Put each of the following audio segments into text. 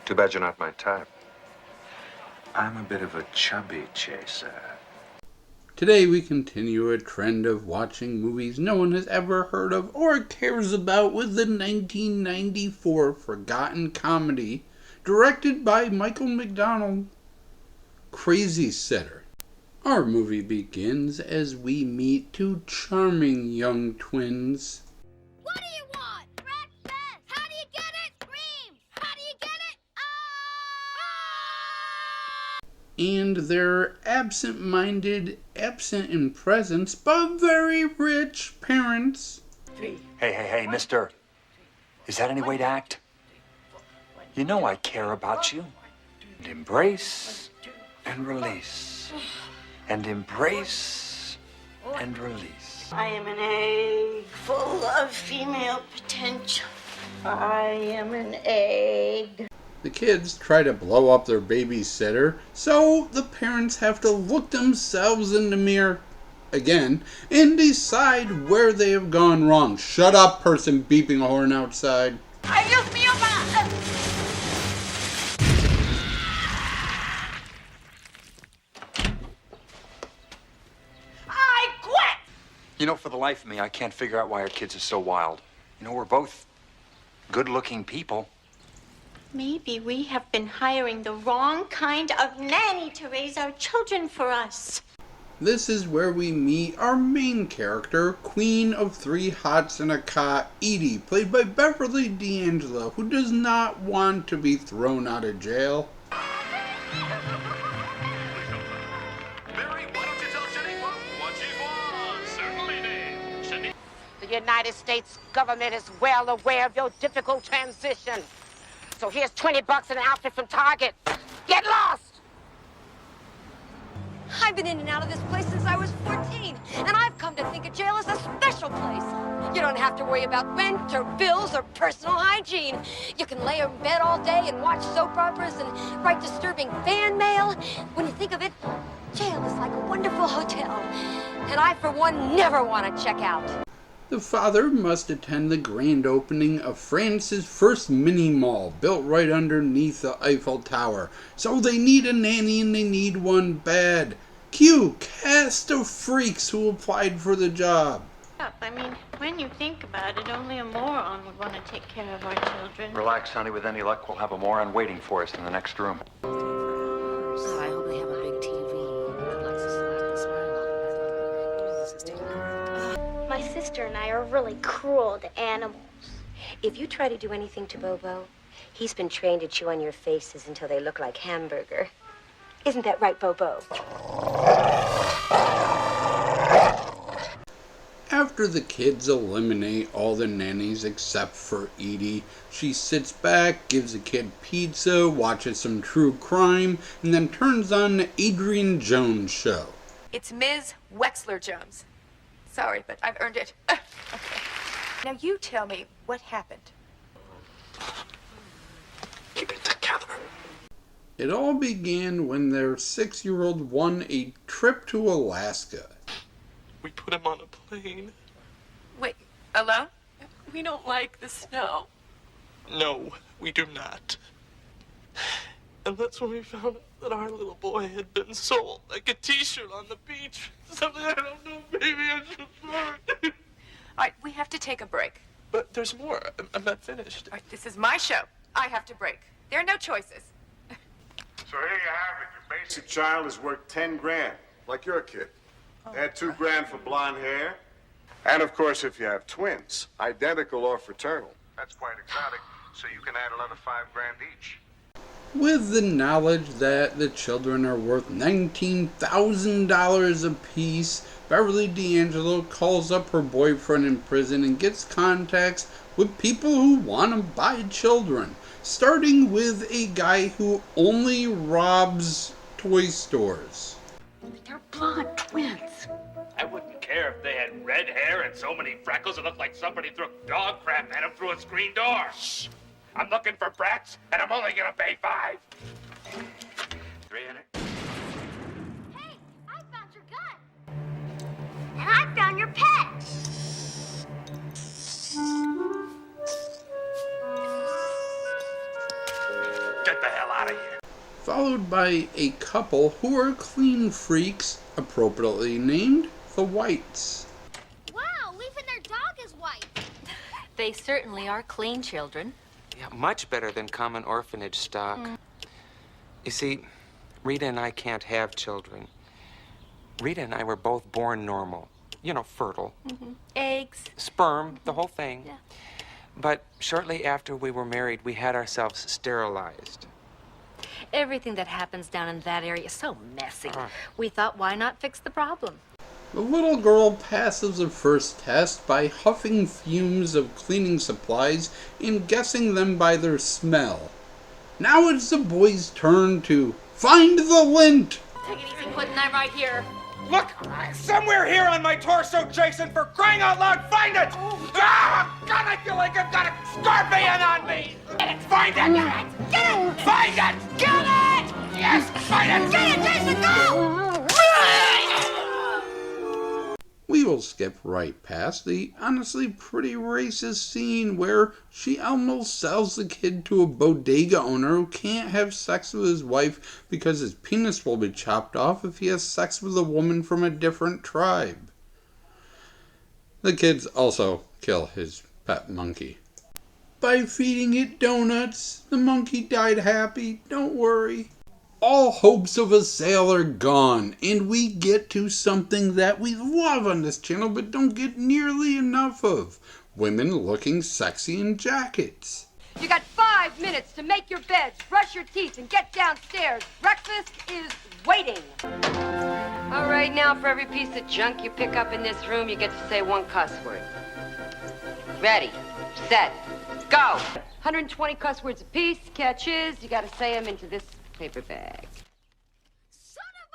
Too bad you're not my type. I'm a bit of a chubby chaser. Today we continue a trend of watching movies no one has ever heard of or cares about with the 1994 forgotten comedy directed by Michael McDonald, CrazySitter. Our movie begins as we meet two charming young twins. What do you want? Breakfast! How do you get it? Cream! How do you get it? And their absent-minded, absent in presence, but very rich parents. Hey, mister. Is that any way to act? You know I care about you. And embrace and release. And embrace and release. I am an egg full of female potential. I am an egg. The kids try to blow up their babysitter, so the parents have to look themselves in the mirror again and decide where they have gone wrong. Shut up, person beeping a horn outside. Ayúdame, I quit! You know, for the life of me, I can't figure out why our kids are so wild. You know, we're both good-looking people. Maybe we have been hiring the wrong kind of nanny to raise our children for us. This is where we meet our main character, Queen of Three Hots and a Cot, Edie, played by Beverly D'Angelo, who does not want to be thrown out of jail. The United States government is well aware of your difficult transition. So here's $20 and an outfit from Target. Get lost! I've been in and out of this place since I was 14, and I've come to think of jail as a special place. You don't have to worry about rent or bills or personal hygiene. You can lay in bed all day and watch soap operas and write disturbing fan mail. When you think of it, jail is like a wonderful hotel, and I, for one, never want to check out. The father must attend the grand opening of France's first mini-mall, built right underneath the Eiffel Tower. So they need a nanny and they need one bad. Cue cast of freaks who applied for the job. I mean, when you think about it, only a moron would want to take care of our children. Relax, honey. With any luck, we'll have a moron waiting for us in the next room. Oh, I hope they have a big TV. I'd like to slap and smile. My sister and I are really cruel to animals. If you try to do anything to Bobo, he's been trained to chew on your faces until they look like hamburger. Isn't that right, Bobo? After the kids eliminate all the nannies except for Edie, she sits back, gives the kid pizza, watches some true crime, and then turns on the Adrian Jones show. It's Ms. Wexler-Jones. Sorry, but I've earned it. Okay. Now you tell me what happened. Keep it together. It all began when their 6-year-old won a trip to Alaska. We put him on a plane. Wait, alone? We don't like the snow. No, we do not. And that's when we found out that our little boy had been sold like a t-shirt on the beach. Something I don't know, baby, I'm so sorry. All right, we have to take a break. But there's more. I'm not finished. All right, this is my show. I have to break. There are no choices. So here you have it. Your basic child is worth 10 grand, like your kid. Add 2 grand for blonde hair. And of course, if you have twins, identical or fraternal. That's quite exotic, so you can add another 5 grand each. With the knowledge that the children are worth $19,000 apiece, Beverly D'Angelo calls up her boyfriend in prison and gets contacts with people who want to buy children, starting with a guy who only robs toy stores. They're blonde twins. I wouldn't care if they had red hair and so many freckles it looked like somebody threw dog crap at them through a screen door. Shh. I'm looking for brats, and I'm only gonna pay 5. 300. Hey, I found your gun. And I found your pet. Get get the hell out of here. Followed by a couple who are clean freaks, appropriately named the Whites. Wow, even their dog is white. They certainly are clean children. Yeah, much better than common orphanage stock. You see, Rita and I can't have children. Rita and I were both born normal. You know, fertile. Eggs. Sperm, the whole thing. Yeah. But shortly after we were married, we had ourselves sterilized. Everything that happens down in that area is so messy. We thought, why not fix the problem? The little girl passes the first test by huffing fumes of cleaning supplies and guessing them by their smell. Now it's the boy's turn to find the lint. Take it easy, putting that right here. Look, somewhere here on my torso, Jason, for crying out loud, find it! Ah, God, I feel like I've got a scorpion on me! Get it, find it! Get it! Find it! Get it! Yes, find it! Get it, Jason, go! We will skip right past the honestly pretty racist scene where she almost sells the kid to a bodega owner who can't have sex with his wife because his penis will be chopped off if he has sex with a woman from a different tribe. The kids also kill his pet monkey. By feeding it donuts, the monkey died happy, don't worry. All hopes of a sale are gone, and we get to something that we love on this channel but don't get nearly enough of. Women looking sexy in jackets. You got 5 minutes to make your beds, brush your teeth, and get downstairs. Breakfast is waiting. All right, now for every piece of junk you pick up in this room, you get to say one cuss word. Ready, set, go. 120 cuss words apiece. Catch is, you got to say them into this paper bag. Son of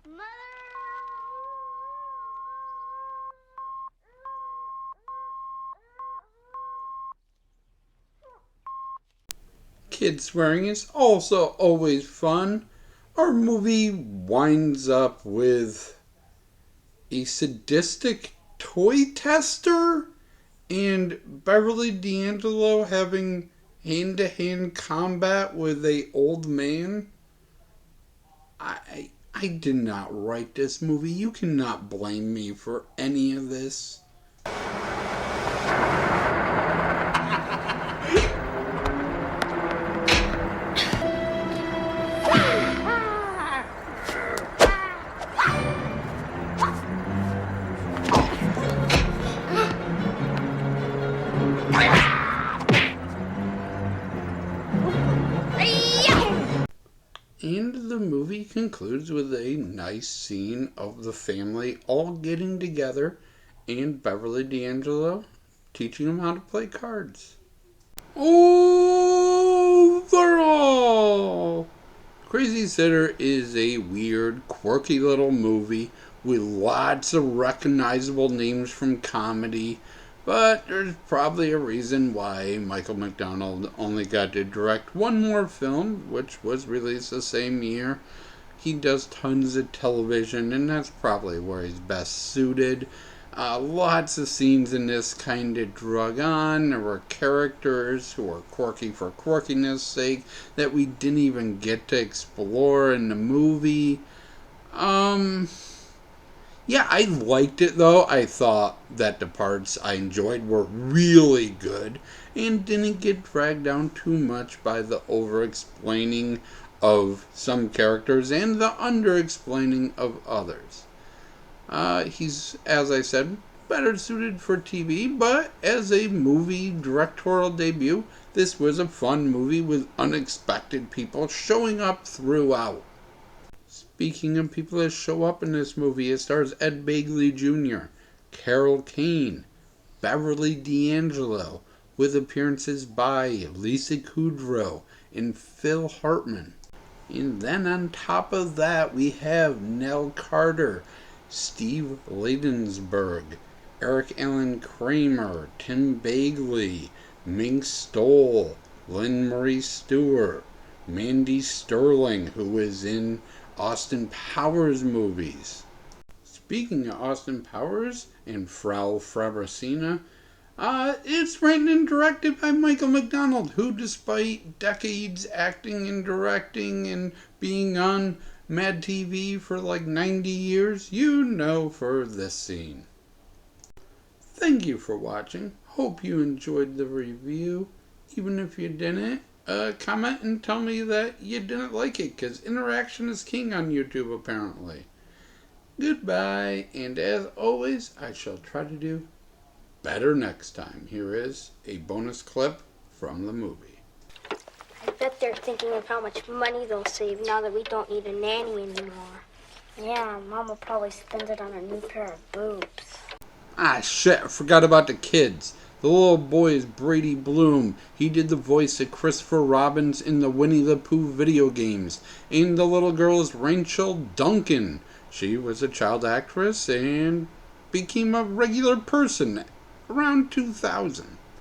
a... Mother... Kid swearing is also always fun. Our movie winds up with a sadistic toy tester and Beverly D'Angelo having hand-to-hand combat with a old man. I did not write this movie. You cannot blame me for any of this. And the movie concludes with a nice scene of the family all getting together and Beverly D'Angelo teaching them how to play cards. Overall, CrazySitter is a weird, quirky little movie with lots of recognizable names from comedy. But there's probably a reason why Michael McDonald only got to direct one more film, which was released the same year. He does tons of television, and that's probably where he's best suited. Lots of scenes in this kind of drug on. There were characters who were quirky for quirkiness' sake that we didn't even get to explore in the movie. Yeah, I liked it though. I thought that the parts I enjoyed were really good and didn't get dragged down too much by the over-explaining of some characters and the under-explaining of others. He's, as I said, better suited for TV, but as a movie directorial debut, this was a fun movie with unexpected people showing up throughout. Speaking of people that show up in this movie, it stars Ed Begley Jr., Carol Kane, Beverly D'Angelo, with appearances by Lisa Kudrow and Phil Hartman. And then on top of that, we have Nell Carter, Steve Ladensberg, Eric Allen Kramer, Tim Begley, Mink Stoll, Lynn Marie Stewart, Mandy Sterling, who is in Austin Powers movies. Speaking of Austin Powers and Frau Fabrecina, It's written and directed by Michael McDonald, who, despite decades acting and directing and being on Mad TV for like 90 years, you know for this scene. Thank you for watching. Hope you enjoyed the review. Even if you didn't, comment and tell me that you didn't like it, because interaction is king on YouTube apparently. Goodbye, and as always, I shall try to do better next time. Here is a bonus clip from the movie. I bet they're thinking of how much money they'll save now that we don't need a nanny anymore. Yeah, Mom will probably spend it on a new pair of boobs. Ah, shit, I forgot about the kids. The little boy is Brady Bluhm. He did the voice of Christopher Robin in the Winnie the Pooh video games. And the little girl is Rachel Duncan. She was a child actress and became a regular person around 2000.